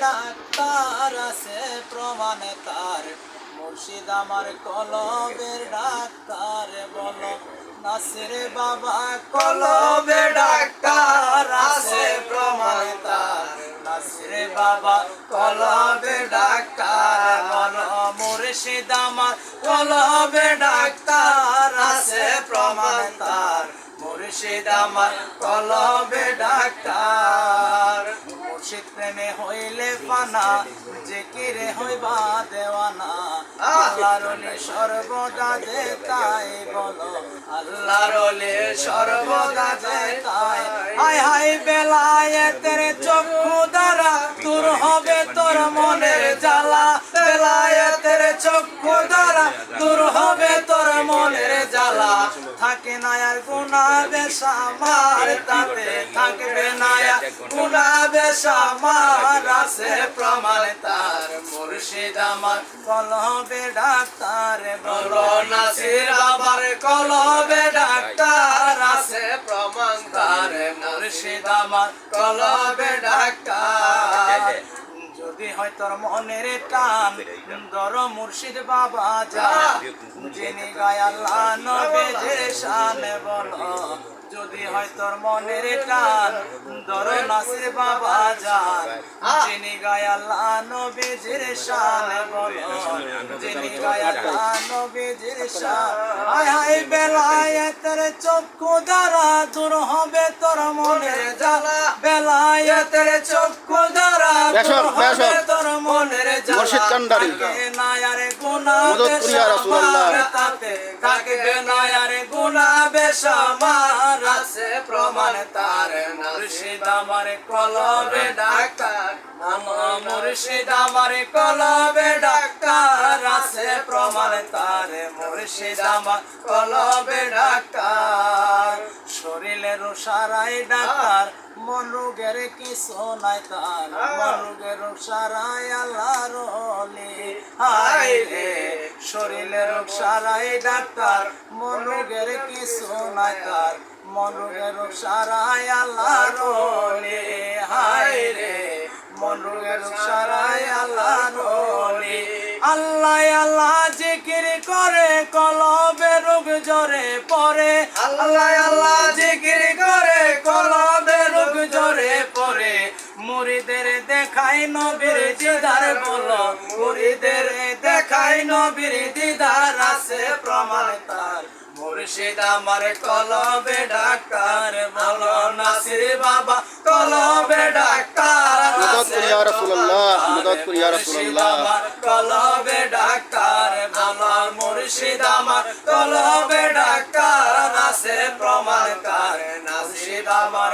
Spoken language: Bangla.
ডাক্তার আছে প্রমাণ তার, মুর্শিদ আমার কলবের ডাক্তার। বলো নাসির বাবা কলবে ডাক্তার আছে প্রমাণ তার, নাসির বাবা কলবে ডাক্তার। বলো মুর্শিদ আমার কলবে ডাক্তার আছে প্রমাণ তার, মুর্শিদ আমার কলবে ডাক্তার। মুর্শিদ প্রেমে হইলে পানা, জিকিরে হইবা দেওয়ানা। আল্লাহর ওলি সর্বদা যে তাই, বলো আল্লাহর ওলি সর্বদা যে তাই। হায় হায় বেলায়েতের চক্ষু দ্বারা দূর হবে তোর মনের জ্বালা, বেলায়েতের চক্ষু দ্বারা দূর হবে তোর মনের জ্বালা। থাকে না আর গুনাহ বেশামার, তাতে থাকবে না আর গুনাহ বেশামার আছে প্রমাণ তার, মুর্শিদ আমার কলবে ডাক্তার। বলো নাসির বাবার কলবে ডাক্তার আছে প্রমাণ তার, মুর্শিদ আমার কলবে ডাক্তার। যদি হয় তোর মনের টান, ধর মুর্শিদ বাবা যা, যিনি গায় আল্লাহ নবীজির শান। বলো যদি হয় তোর মনের টান, ধর নাসির বাবা যান, যিনি গায় আল্লাহ নবীজির শান। বলো যিনি গায় আল্লাহ নবীজির শান। হায় হায় বেলায়েতের চক্ষু দ্বারা দূর হবে তোর মনের জ্বালা, বেলায়েতের চক্ষু দ্বারা দূর হবে তোর মনের জ্বালা। থাকে না আর গুনাহ বেশামার, তাতে থাকবে না আর গুনাহ বেশামার আছে প্রমাণ তার, মুর্শিদ আমার কলবে ডাক্তার। মুর্শিদ আমার কলবে ডাক্তার আছে প্রমাণ তার, মুর্শিদ আমার কলবে ডাক্তার। শরীরের সারাই ডাক্তার, মন রোগের কিছু নাই তার, মন রোগের সারাই আল্লাহর ওলি। হায় রে শরীরের সারাই ডাক্তার, মন রোগের কিছু নাই তার, মন রোগের সারাই আল্লাহর ওলি। হায় রে মন রোগের সারাই আল্লাহর ওলি। আল্লাহ আল্লাহ জিকির করে কলবে রোগ জ্বরে পড়ে, আল্লাহ আল্লাহ জিকির করে কলবে রোগ জ্বরে পড়ে। মুরিদের দেখাই নবীর দিদার, বলো মুরিদের দেখাই নবীর দিদার আছে প্রমাণ তার, মুর্শিদ আমার কলবে ডাক্তার। বলো নাসির বাবা কলবে ডাক্তার আছে মুর্শিদ আমার কলবে ডাক্তার। বলো মুর্শিদ আমার কলবে ডাক্তার আছে প্রমাণ তার, নাসির আমার